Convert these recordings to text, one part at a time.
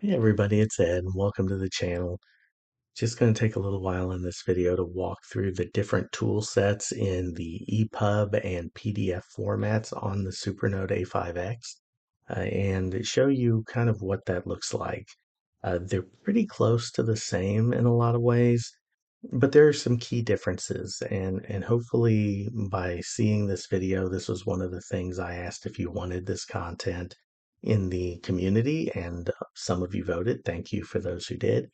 Hey everybody, it's Ed, and welcome to the channel. Just going to take a little while in this video to walk through the different tool sets in the EPUB and PDF formats on the Supernote A5X and show you kind of what that looks like. They're pretty close to the same in a lot of ways, but there are some key differences, and hopefully by seeing this video, this was one of the things I asked if you wanted this content in the community, and some of you voted. Thank you for those who did.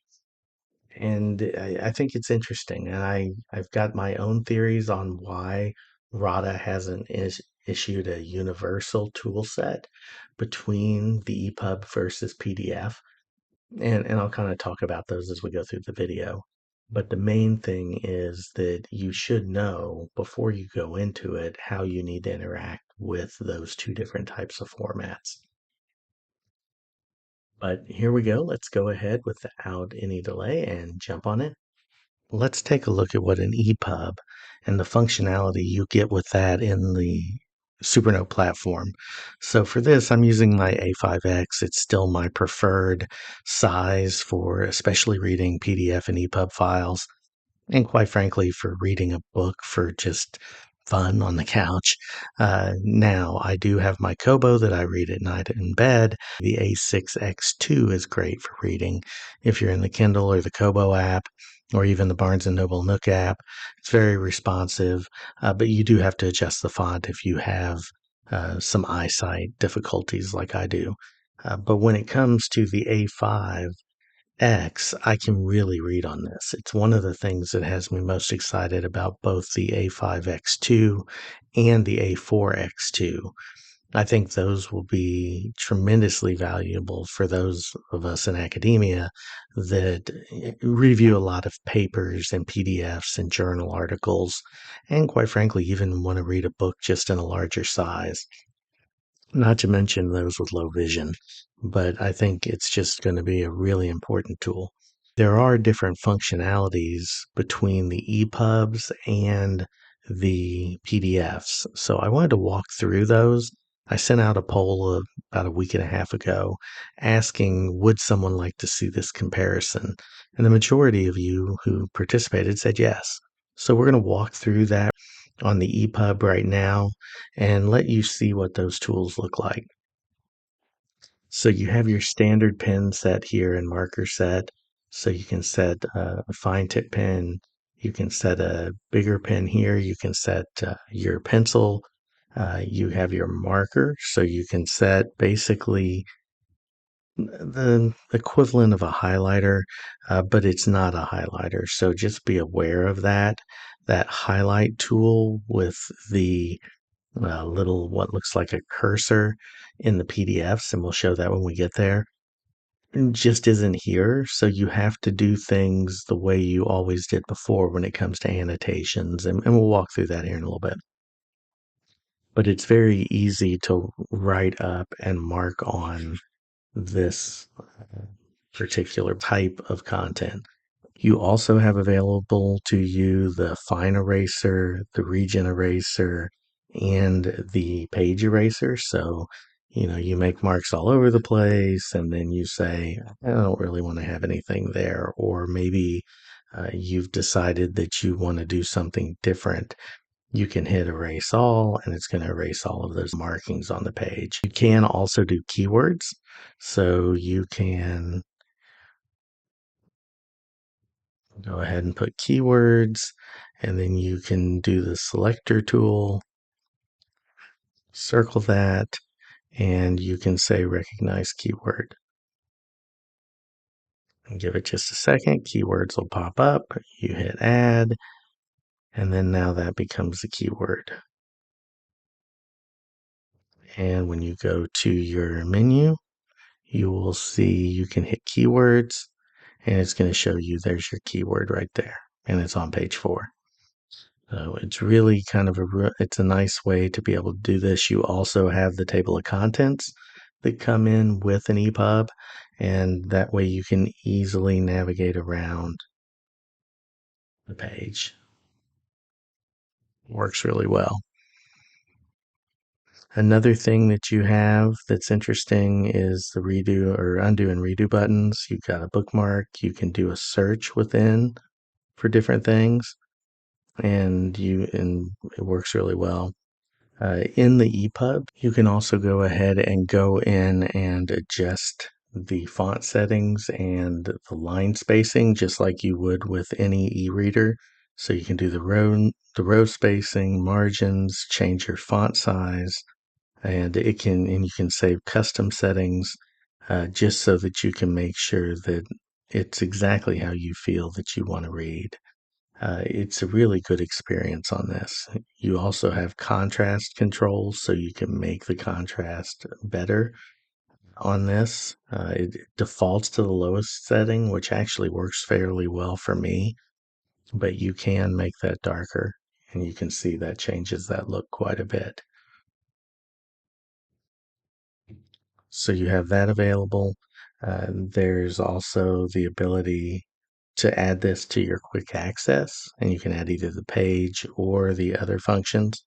And I think it's interesting, and I've got my own theories on why RADA hasn't issued a universal tool set between the EPUB versus PDF. And I'll kind of talk about those as we go through the video. But the main thing is that you should know before you go into it how you need to interact with those two different types of formats. But here we go. Let's go ahead without any delay and jump on in. Let's take a look at what an EPUB and the functionality you get with that in the Supernote platform. So for this, I'm using my A5X. It's still my preferred size for especially reading PDF and EPUB files. And quite frankly, for reading a book for just fun on the couch. Now, I do have my Kobo that I read at night in bed. The A6X2 is great for reading if you're in the Kindle or the Kobo app or even the Barnes & Noble Nook app. It's very responsive, but you do have to adjust the font if you have some eyesight difficulties like I do. But when it comes to the A5, I can really read on this. It's one of the things that has me most excited about both the A5X2 and the A4X2. I think those will be tremendously valuable for those of us in academia that review a lot of papers and PDFs and journal articles, and quite frankly, even want to read a book just in a larger size. Not to mention those with low vision, but I think it's just going to be a really important tool. There are different functionalities between the EPUBs and the PDFs. So I wanted to walk through those. I sent out a poll about a week and a half ago asking, would someone like to see this comparison? And the majority of you who participated said yes. So we're going to walk through that on the EPUB right now and let you see what those tools look like. So you have your standard pen set here and marker set. So you can set a fine tip pen. You can set a bigger pen here. You can set your pencil. You have your marker. So you can set basically the equivalent of a highlighter, but it's not a highlighter. So just be aware of that. That highlight tool with the little what looks like a cursor in the PDFs, and we'll show that when we get there, just isn't here. So you have to do things the way you always did before when it comes to annotations, and we'll walk through that here in a little bit. But it's very easy to write up and mark on this particular type of content. You also have available to you the fine eraser, the region eraser, and the page eraser. So, you make marks all over the place and then you say, I don't really want to have anything there. Or maybe you've decided that you want to do something different. You can hit erase all and it's going to erase all of those markings on the page. You can also do keywords. So you can go ahead and put keywords, and then you can do the selector tool, circle that, and you can say recognize keyword. And give it just a second. Keywords will pop up. You hit add, and then now that becomes the keyword. And when you go to your menu, you will see you can hit keywords, and it's going to show you there's your keyword right there, and it's on page 4. So it's really kind of it's a nice way to be able to do this. You also have the table of contents that come in with an EPUB, and that way you can easily navigate around the page. Works really well. Another thing that you have that's interesting is the redo or undo and redo buttons. You've got a bookmark. You can do a search within for different things, and it works really well. In the EPUB, you can also go ahead and go in and adjust the font settings and the line spacing just like you would with any e-reader. So you can do the row spacing, margins, change your font size, and you can save custom settings just so that you can make sure that it's exactly how you feel that you want to read. It's a really good experience on this. You also have contrast controls, so you can make the contrast better on this. It defaults to the lowest setting, which actually works fairly well for me, but you can make that darker, and you can see that changes that look quite a bit. So you have that available. There's also the ability to add this to your quick access, and you can add either the page or the other functions.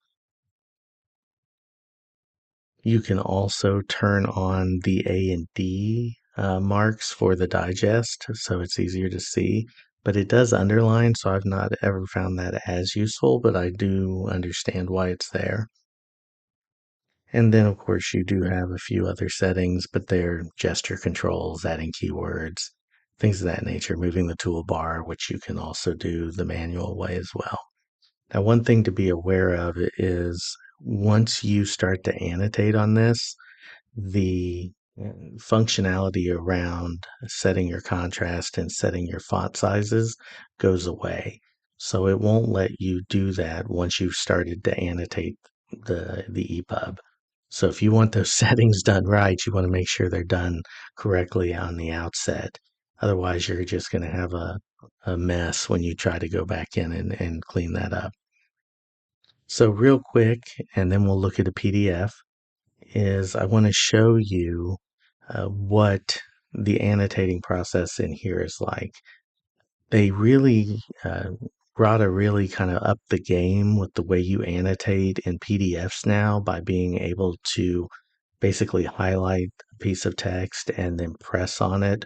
You can also turn on the A and D marks for the digest, so it's easier to see. But it does underline, so I've not ever found that as useful, but I do understand why it's there. And then, of course, you do have a few other settings, but they're gesture controls, adding keywords, things of that nature, moving the toolbar, which you can also do the manual way as well. Now, one thing to be aware of is once you start to annotate on this, the functionality around setting your contrast and setting your font sizes goes away. So it won't let you do that once you've started to annotate the EPUB. So if you want those settings done right, you want to make sure they're done correctly on the outset. Otherwise, you're just going to have a mess when you try to go back in and clean that up. So real quick, and then we'll look at a PDF, is I want to show you what the annotating process in here is like. They really brought a really kind of up the game with the way you annotate in PDFs now by being able to basically highlight a piece of text and then press on it,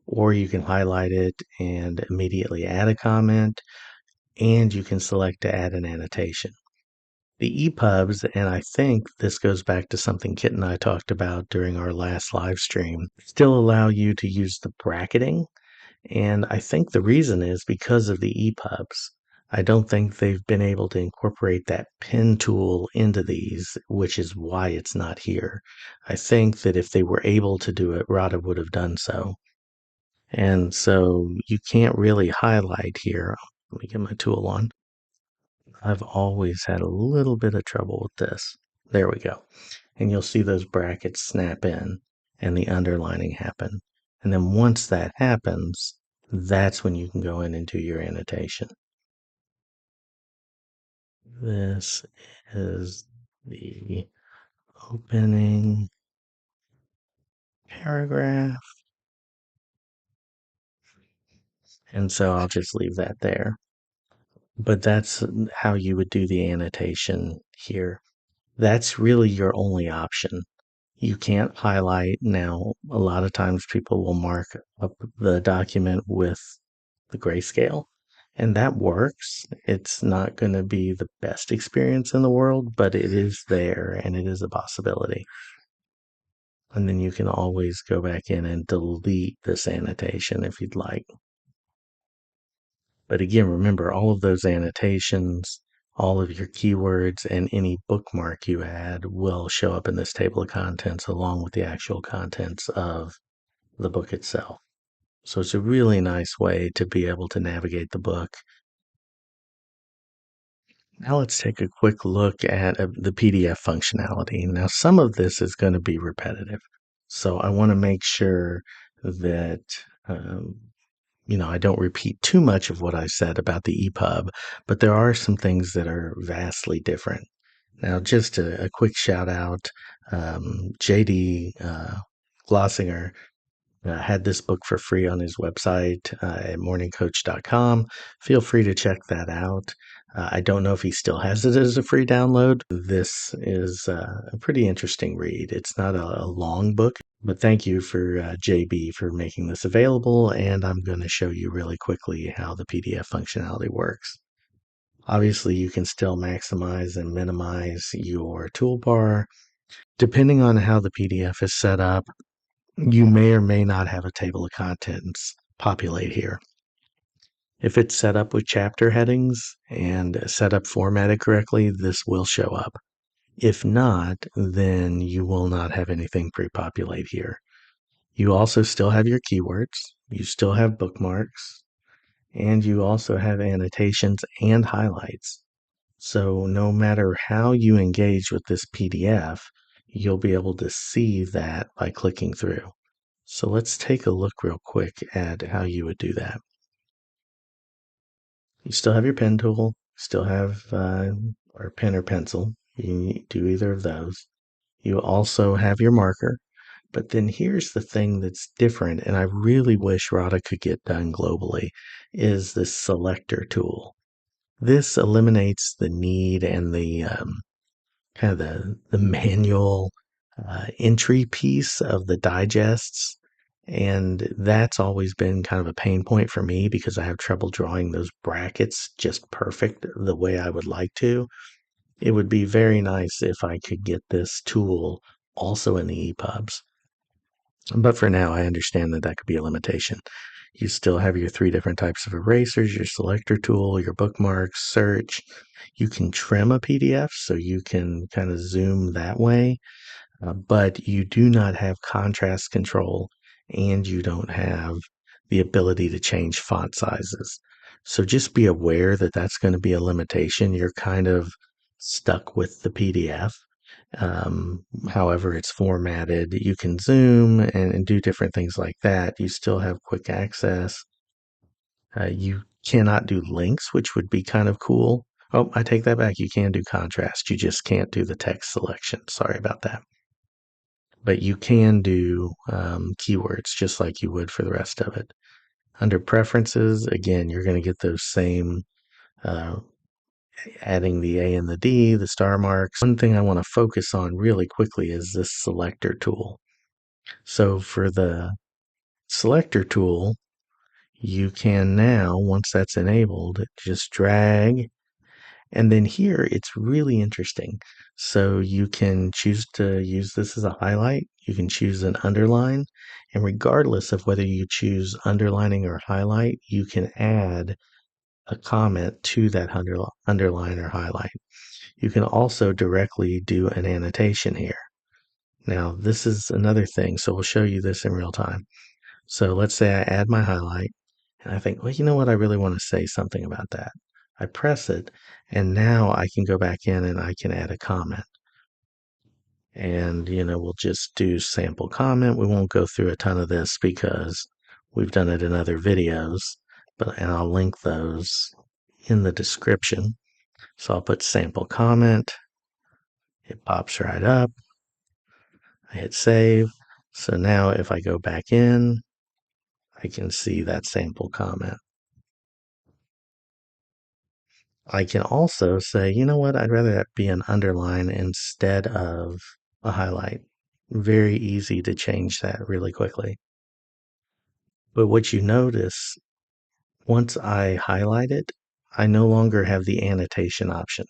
or you can highlight it and immediately add a comment, and you can select to add an annotation. The EPUBs, and I think this goes back to something Kit and I talked about during our last live stream, still allow you to use the bracketing. And I think the reason is because of the EPUBs. I don't think they've been able to incorporate that pen tool into these, which is why it's not here. I think that if they were able to do it, Rada would have done so. And so you can't really highlight here. Let me get my tool on. I've always had a little bit of trouble with this. There we go. And you'll see those brackets snap in and the underlining happen. And then once that happens, that's when you can go in and do your annotation. This is the opening paragraph. And so I'll just leave that there. But that's how you would do the annotation here. That's really your only option. You can't highlight. Now, a lot of times people will mark up the document with the grayscale, and that works. It's not going to be the best experience in the world, but it is there and it is a possibility. And then you can always go back in and delete this annotation if you'd like. But again, remember all of those annotations, all of your keywords, and any bookmark you add will show up in this table of contents along with the actual contents of the book itself. So it's a really nice way to be able to navigate the book. Now let's take a quick look at the PDF functionality. Now some of this is going to be repetitive. So I want to make sure that I don't repeat too much of what I said about the EPUB, but there are some things that are vastly different. Now, just a quick shout out, JD Glossinger had this book for free on his website at morningcoach.com. Feel free to check that out. I don't know if he still has it as a free download. This is a pretty interesting read. It's not a long book, but thank you for JB for making this available, and I'm going to show you really quickly how the PDF functionality works. Obviously, you can still maximize and minimize your toolbar. Depending on how the PDF is set up, you may or may not have a table of contents populate here. If it's set up with chapter headings and set up formatted correctly, this will show up. If not, then you will not have anything pre-populate here. You also still have your keywords, you still have bookmarks, and you also have annotations and highlights. So no matter how you engage with this PDF, you'll be able to see that by clicking through. So let's take a look real quick at how you would do that. You still have your pen tool, still have or pen or pencil. You can do either of those. You also have your marker. But then here's the thing that's different, and I really wish RADA could get done globally, is this selector tool. This eliminates the need and the kind of the manual entry piece of the digests. And that's always been kind of a pain point for me because I have trouble drawing those brackets just perfect the way I would like to. It would be very nice if I could get this tool also in the EPUBs. But for now, I understand that that could be a limitation. You still have your 3 different types of erasers, your selector tool, your bookmarks, search. You can trim a PDF so you can kind of zoom that way. But you do not have contrast control and you don't have the ability to change font sizes. So just be aware that that's going to be a limitation. You're kind of stuck with the PDF. However it's formatted, you can zoom and do different things like that. You still have quick access. You cannot do links, which would be kind of cool. Oh, I take that back. You can do contrast. You just can't do the text selection. Sorry about that. But you can do keywords just like you would for the rest of it. Under preferences, again, you're going to get those same adding the A and the D, the star marks. One thing I want to focus on really quickly is this selector tool. So for the selector tool, you can now, once that's enabled, just drag. And then here, it's really interesting. So you can choose to use this as a highlight. You can choose an underline. And regardless of whether you choose underlining or highlight, you can add a comment to that underline or highlight. You can also directly do an annotation here. Now, this is another thing. So we'll show you this in real time. So let's say I add my highlight and I think, well, you know what? I really want to say something about that. I press it, and now I can go back in and I can add a comment. And, we'll just do sample comment. We won't go through a ton of this because we've done it in other videos, and I'll link those in the description. So I'll put sample comment. It pops right up. I hit save. So now if I go back in, I can see that sample comment. I can also say, you know what, I'd rather that be an underline instead of a highlight. Very easy to change that really quickly. But what you notice, once I highlight it, I no longer have the annotation option.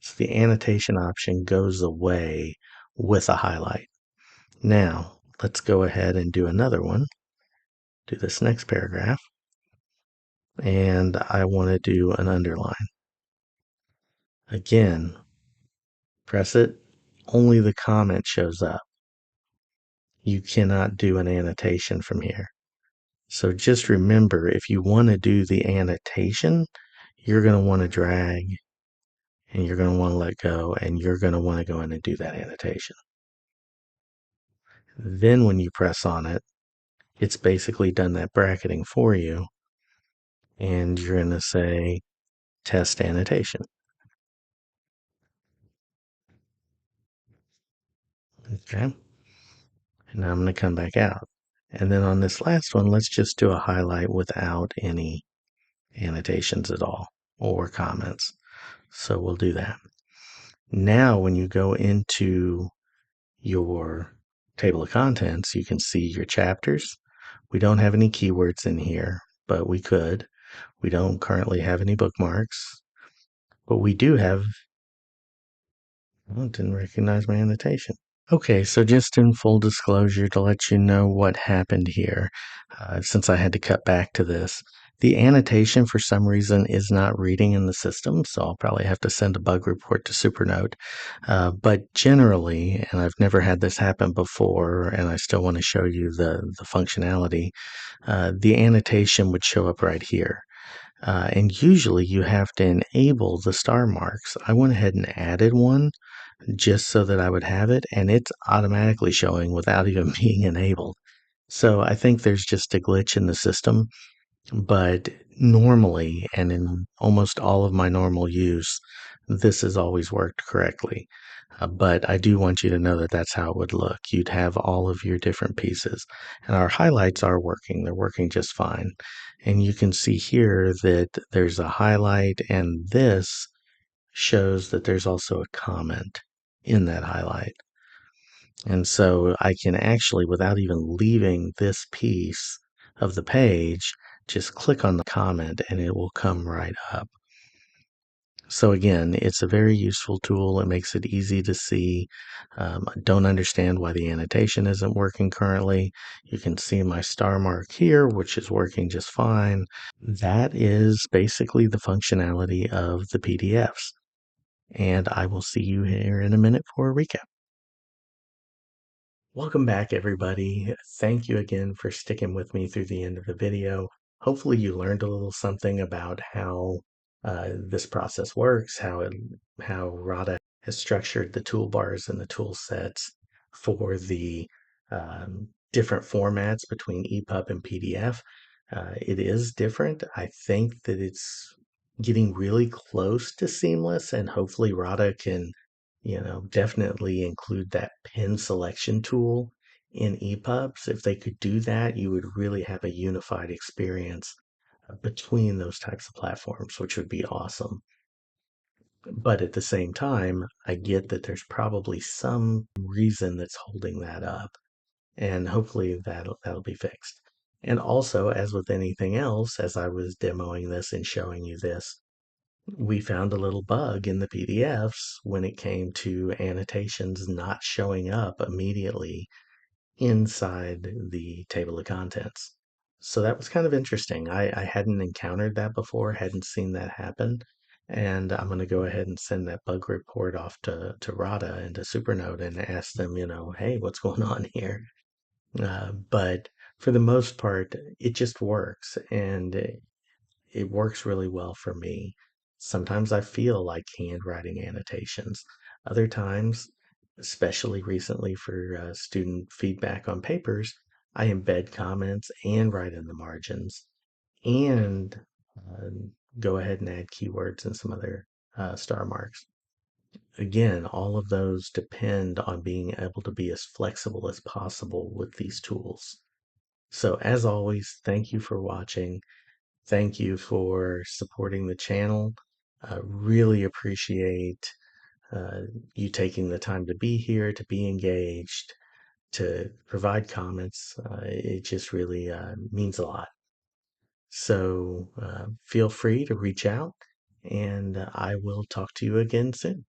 So the annotation option goes away with a highlight. Now, let's go ahead and do another one. Do this next paragraph. And I want to do an underline. Again, press it, only the comment shows up. You cannot do an annotation from here. So just remember, if you want to do the annotation, you're going to want to drag and you're going to want to let go and you're going to want to go in and do that annotation. Then when you press on it, it's basically done that bracketing for you. And you're going to say test annotation. Okay. And now I'm going to come back out. And then on this last one, let's just do a highlight without any annotations at all. or comments. So we'll do that. Now, when you go into your table of contents, you can see your chapters. We don't have any keywords in here, but we could. We don't currently have any bookmarks, but we do have, oh, it didn't recognize my annotation. Okay, so just in full disclosure to let you know what happened here, since I had to cut back to this, the annotation for some reason is not reading in the system, so I'll probably have to send a bug report to Supernote. But generally, and I've never had this happen before, and I still want to show you the functionality, the annotation would show up right here. And usually you have to enable the star marks. I went ahead and added one just so that I would have it, and it's automatically showing without even being enabled. So I think there's just a glitch in the system, but normally, and in almost all of my normal use, this has always worked correctly. But I do want you to know that that's how it would look. You'd have all of your different pieces, and our highlights are working. They're working just fine. And you can see here that there's a highlight, and this shows that there's also a comment in that highlight. And so I can actually, without even leaving this piece of the page, just click on the comment and it will come right up. So again, it's a very useful tool. It makes it easy to see. I don't understand why the annotation isn't working currently. You can see my star mark here, which is working just fine. That is basically the functionality of the PDFs. And I will see you here in a minute for a recap. Welcome back, everybody. Thank you again for sticking with me through the end of the video. Hopefully you learned a little something about how this process works, how Rada has structured the toolbars and the tool sets for the different formats between EPUB and PDF. It is different. I think that it's getting really close to seamless, and hopefully Rada can definitely include that pin selection tool in EPUBs. If they could do that, you would really have a unified experience between those types of platforms, which would be awesome. But at the same time, I get that there's probably some reason that's holding that up, and hopefully that'll be fixed. And also, as with anything else, as I was demoing this and showing you this, we found a little bug in the PDFs when it came to annotations not showing up immediately inside the table of contents. So that was kind of interesting. I hadn't encountered that before, hadn't seen that happen. And I'm going to go ahead and send that bug report off to Rada and to Supernote and ask them, hey, what's going on here? But for the most part, it just works. And it works really well for me. Sometimes I feel like handwriting annotations. Other times, especially recently for student feedback on papers, I embed comments and write in the margins and uh, go ahead and add keywords and some other star marks. Again, all of those depend on being able to be as flexible as possible with these tools. So as always, thank you for watching. Thank you for supporting the channel. Really appreciate you taking the time to be here, to be engaged, to provide comments. It just really means a lot. So feel free to reach out, and I will talk to you again soon.